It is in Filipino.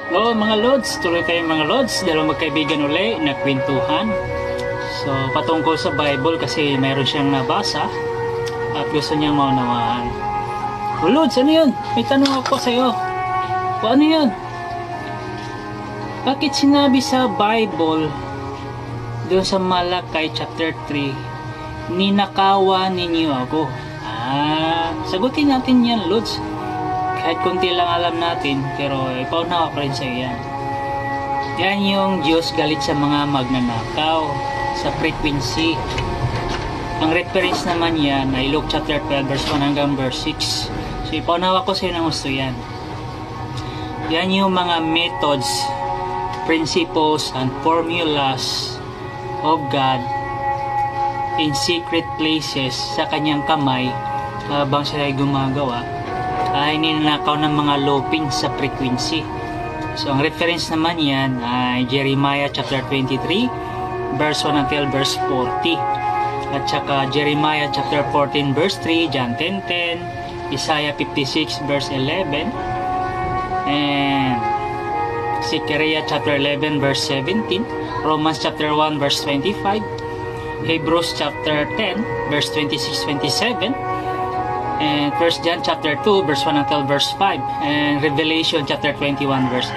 Hello mga Lods, tuloy tayong mga Lods, dalawang magkaibigan uli na kwentuhan. So patungkol sa Bible kasi mayroon siyang nabasa at gusto niyang maunawaan. O Lods, ano yun? May tanong ako sa iyo. O ano yun? Bakit sinabi sa Bible doon sa Malakay chapter 3, ninakawan ninyo ako? Sagutin natin yan Lods. Kahit kunti lang alam natin, pero ipaunawa ko rin sa iyo yan. Yan yung Diyos galit sa mga magnanakaw, sa frequency. Ang reference naman yan ay Luke chapter 12 verse 1 hanggang verse 6. So ipaunawa ko sa iyo ng gusto yan. Yan yung mga methods, principles, and formulas of God in secret places sa kanyang kamay habang sila ay gumagawa ay ninanakaw ng mga loping sa frequency. So ang reference naman yan ay Jeremiah chapter 23 verse 1 until verse 40, at saka Jeremiah chapter 14 verse 3, John 10:10, Isaiah 56 verse 11, and Zechariah chapter 11 verse 17, Romans chapter 1 verse 25, Hebrews chapter 10 verse 26-27, and 1 John chapter 2 verse 1 until verse 5, and Revelation chapter 21 verse 8.